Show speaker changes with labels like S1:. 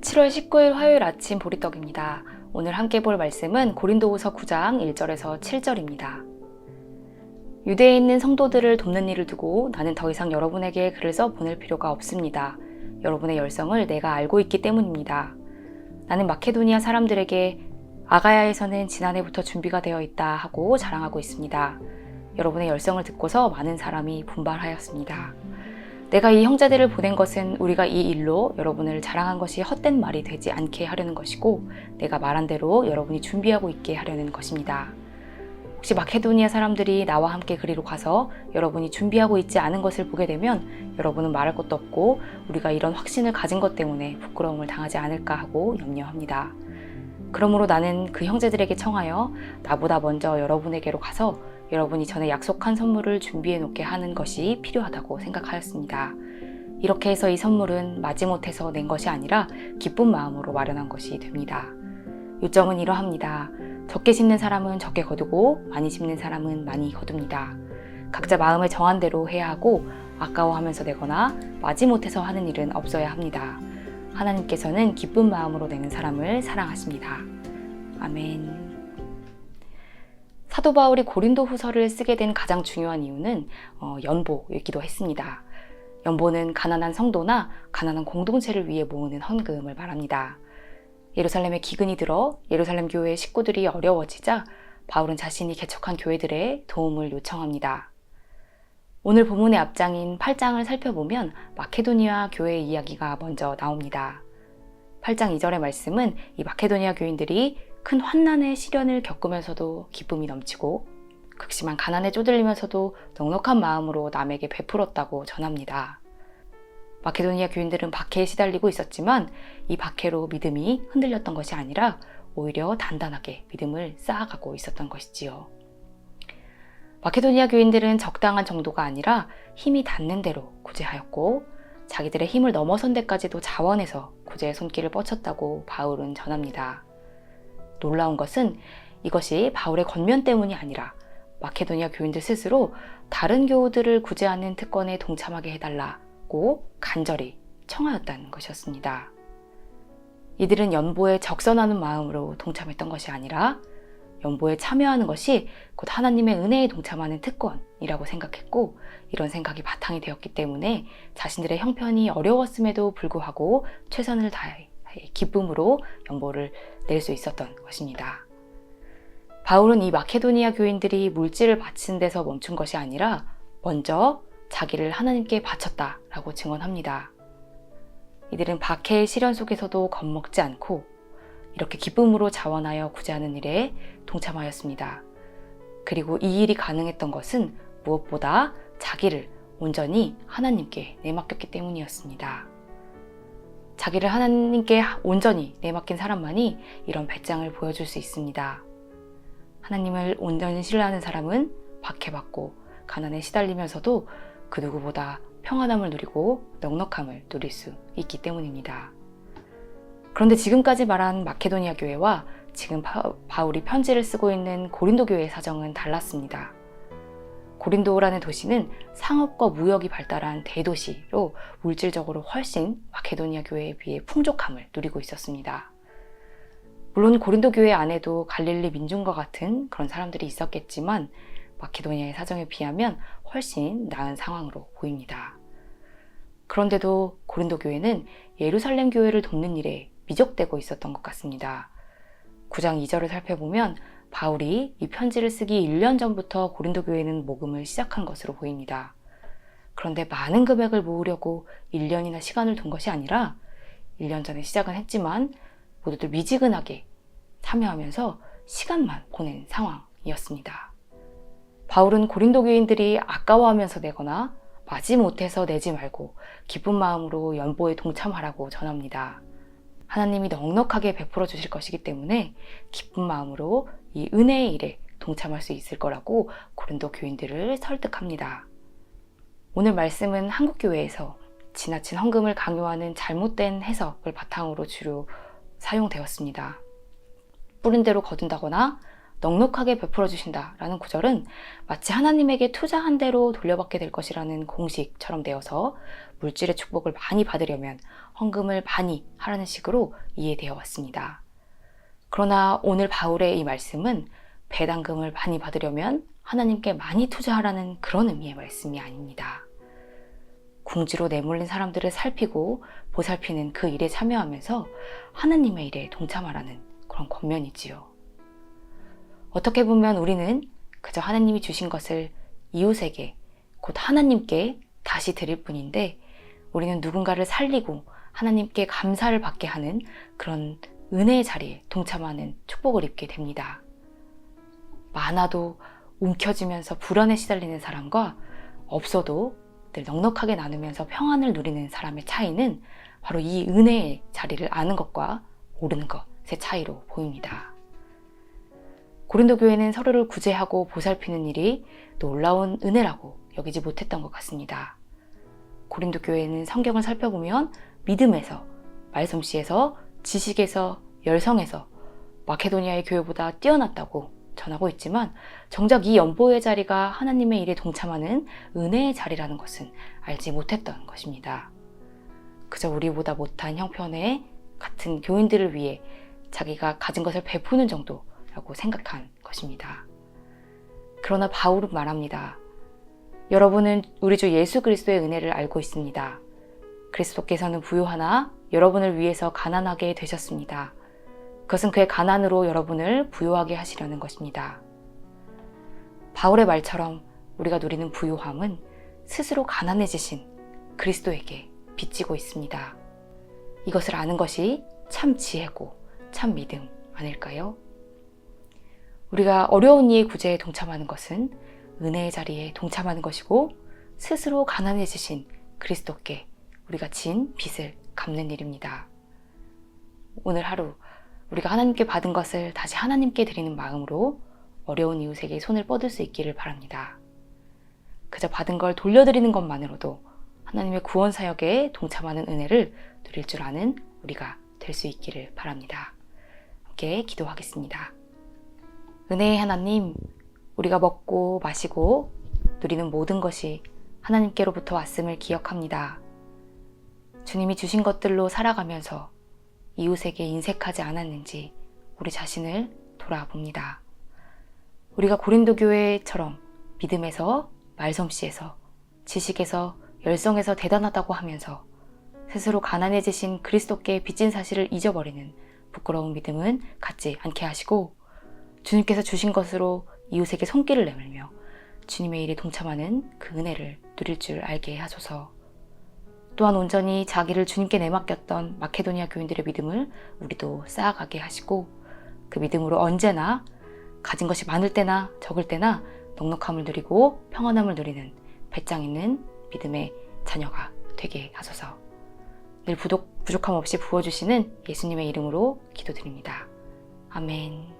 S1: 7월 19일 화요일 아침 보리떡입니다. 오늘 함께 볼 말씀은 고린도후서 9장 1절에서 7절입니다. 유대에 있는 성도들을 돕는 일을 두고 나는 더 이상 여러분에게 글을 써 보낼 필요가 없습니다. 여러분의 열성을 내가 알고 있기 때문입니다. 나는 마케도니아 사람들에게 아가야에서는 지난해부터 준비가 되어 있다 하고 자랑하고 있습니다. 여러분의 열성을 듣고서 많은 사람이 분발하였습니다. 내가 이 형제들을 보낸 것은 우리가 이 일로 여러분을 자랑한 것이 헛된 말이 되지 않게 하려는 것이고 내가 말한 대로 여러분이 준비하고 있게 하려는 것입니다. 혹시 마케도니아 사람들이 나와 함께 그리로 가서 여러분이 준비하고 있지 않은 것을 보게 되면 여러분은 말할 것도 없고 우리가 이런 확신을 가진 것 때문에 부끄러움을 당하지 않을까 하고 염려합니다. 그러므로 나는 그 형제들에게 청하여 나보다 먼저 여러분에게로 가서 여러분이 전에 약속한 선물을 준비해 놓게 하는 것이 필요하다고 생각하였습니다. 이렇게 해서 이 선물은 마지못해서 낸 것이 아니라 기쁜 마음으로 마련한 것이 됩니다. 요점은 이러합니다. 적게 심는 사람은 적게 거두고 많이 심는 사람은 많이 거둡니다. 각자 마음에 정한 대로 해야 하고 아까워하면서 내거나 마지못해서 하는 일은 없어야 합니다. 하나님께서는 기쁜 마음으로 내는 사람을 사랑하십니다. 아멘. 사도 바울이 고린도 후서를 쓰게 된 가장 중요한 이유는 연보이기도 했습니다. 연보는 가난한 성도나 가난한 공동체를 위해 모으는 헌금을 말합니다. 예루살렘에 기근이 들어 예루살렘 교회의 식구들이 어려워지자 바울은 자신이 개척한 교회들의 도움을 요청합니다. 오늘 본문의 앞장인 8장을 살펴보면 마케도니아 교회의 이야기가 먼저 나옵니다. 8장 2절의 말씀은 이 마케도니아 교인들이 큰 환난의 시련을 겪으면서도 기쁨이 넘치고 극심한 가난에 쪼들리면서도 넉넉한 마음으로 남에게 베풀었다고 전합니다. 마케도니아 교인들은 박해에 시달리고 있었지만 이 박해로 믿음이 흔들렸던 것이 아니라 오히려 단단하게 믿음을 쌓아가고 있었던 것이지요. 마케도니아 교인들은 적당한 정도가 아니라 힘이 닿는 대로 구제하였고 자기들의 힘을 넘어선 데까지도 자원해서 구제의 손길을 뻗쳤다고 바울은 전합니다. 놀라운 것은 이것이 바울의 권면 때문이 아니라 마케도니아 교인들 스스로 다른 교우들을 구제하는 특권에 동참하게 해달라고 간절히 청하였다는 것이었습니다. 이들은 연보에 적선하는 마음으로 동참했던 것이 아니라 연보에 참여하는 것이 곧 하나님의 은혜에 동참하는 특권이라고 생각했고 이런 생각이 바탕이 되었기 때문에 자신들의 형편이 어려웠음에도 불구하고 최선을 다해 기쁨으로 연보를 낼 수 있었던 것입니다. 바울은 이 마케도니아 교인들이 물질을 바친 데서 멈춘 것이 아니라 먼저 자기를 하나님께 바쳤다라고 증언합니다. 이들은 박해의 시련 속에서도 겁먹지 않고 이렇게 기쁨으로 자원하여 구제하는 일에 동참하였습니다. 그리고 이 일이 가능했던 것은 무엇보다 자기를 온전히 하나님께 내맡겼기 때문이었습니다. 자기를 하나님께 온전히 내맡긴 사람만이 이런 배짱을 보여줄 수 있습니다. 하나님을 온전히 신뢰하는 사람은 박해받고 가난에 시달리면서도 그 누구보다 평안함을 누리고 넉넉함을 누릴 수 있기 때문입니다. 그런데 지금까지 말한 마케도니아 교회와 지금 바울이 편지를 쓰고 있는 고린도 교회의 사정은 달랐습니다. 고린도라는 도시는 상업과 무역이 발달한 대도시로 물질적으로 훨씬 마케도니아 교회에 비해 풍족함을 누리고 있었습니다. 물론 고린도 교회 안에도 갈릴리 민중과 같은 그런 사람들이 있었겠지만 마케도니아의 사정에 비하면 훨씬 나은 상황으로 보입니다. 그런데도 고린도 교회는 예루살렘 교회를 돕는 일에 미적대고 있었던 것 같습니다. 9장 2절을 살펴보면 바울이 이 편지를 쓰기 1년 전부터 고린도 교회는 모금을 시작한 것으로 보입니다. 그런데 많은 금액을 모으려고 1년이나 시간을 둔 것이 아니라 1년 전에 시작은 했지만 모두들 미지근하게 참여하면서 시간만 보낸 상황이었습니다. 바울은 고린도 교인들이 아까워하면서 내거나 마지못해서 내지 말고 기쁜 마음으로 연보에 동참하라고 전합니다. 하나님이 넉넉하게 베풀어 주실 것이기 때문에 기쁜 마음으로 이 은혜의 일에 동참할 수 있을 거라고 고린도 교인들을 설득합니다. 오늘 말씀은 한국 교회에서 지나친 헌금을 강요하는 잘못된 해석을 바탕으로 주로 사용되었습니다. 뿌린 대로 거둔다거나 넉넉하게 베풀어 주신다라는 구절은 마치 하나님에게 투자한 대로 돌려받게 될 것이라는 공식처럼 되어서 물질의 축복을 많이 받으려면 헌금을 많이 하라는 식으로 이해되어 왔습니다. 그러나 오늘 바울의 이 말씀은 배당금을 많이 받으려면 하나님께 많이 투자하라는 그런 의미의 말씀이 아닙니다. 궁지로 내몰린 사람들을 살피고 보살피는 그 일에 참여하면서 하나님의 일에 동참하라는 그런 권면이지요. 어떻게 보면 우리는 그저 하나님이 주신 것을 이웃에게, 곧 하나님께 다시 드릴 뿐인데, 우리는 누군가를 살리고 하나님께 감사를 받게 하는 그런 은혜의 자리에 동참하는 축복을 입게 됩니다. 많아도 움켜쥐면서 불안에 시달리는 사람과 없어도 늘 넉넉하게 나누면서 평안을 누리는 사람의 차이는 바로 이 은혜의 자리를 아는 것과 모르는 것의 차이로 보입니다. 고린도 교회는 서로를 구제하고 보살피는 일이 놀라운 은혜라고 여기지 못했던 것 같습니다. 고린도 교회는 성경을 살펴보면 믿음에서, 말솜씨에서, 지식에서, 열성에서 마케도니아의 교회보다 뛰어났다고 전하고 있지만 정작 이 연보의 자리가 하나님의 일에 동참하는 은혜의 자리라는 것은 알지 못했던 것입니다. 그저 우리보다 못한 형편의 같은 교인들을 위해 자기가 가진 것을 베푸는 정도라고 생각한 것입니다. 그러나 바울은 말합니다. 여러분은 우리 주 예수 그리스도의 은혜를 알고 있습니다. 그리스도께서는 부요하나 여러분을 위해서 가난하게 되셨습니다. 그것은 그의 가난으로 여러분을 부요하게 하시려는 것입니다. 바울의 말처럼 우리가 누리는 부요함은 스스로 가난해지신 그리스도에게 빚지고 있습니다. 이것을 아는 것이 참 지혜고 참 믿음 아닐까요? 우리가 어려운 이의 구제에 동참하는 것은 은혜의 자리에 동참하는 것이고 스스로 가난해지신 그리스도께 우리가 진 빚을 갚는 일입니다. 오늘 하루 우리가 하나님께 받은 것을 다시 하나님께 드리는 마음으로 어려운 이웃에게 손을 뻗을 수 있기를 바랍니다. 그저 받은 걸 돌려드리는 것만으로도 하나님의 구원 사역에 동참하는 은혜를 누릴 줄 아는 우리가 될 수 있기를 바랍니다. 함께 기도하겠습니다. 은혜의 하나님, 우리가 먹고 마시고 누리는 모든 것이 하나님께로부터 왔음을 기억합니다. 주님이 주신 것들로 살아가면서 이웃에게 인색하지 않았는지 우리 자신을 돌아봅니다. 우리가 고린도 교회처럼 믿음에서, 말솜씨에서, 지식에서, 열성에서 대단하다고 하면서 스스로 가난해지신 그리스도께 빚진 사실을 잊어버리는 부끄러운 믿음은 갖지 않게 하시고 주님께서 주신 것으로 이웃에게 손길을 내밀며 주님의 일에 동참하는 그 은혜를 누릴 줄 알게 하소서. 또한 온전히 자기를 주님께 내맡겼던 마케도니아 교인들의 믿음을 우리도 쌓아가게 하시고 그 믿음으로 언제나 가진 것이 많을 때나 적을 때나 넉넉함을 누리고 평안함을 누리는 배짱 있는 믿음의 자녀가 되게 하소서. 늘 부족함 없이 부어주시는 예수님의 이름으로 기도드립니다. 아멘.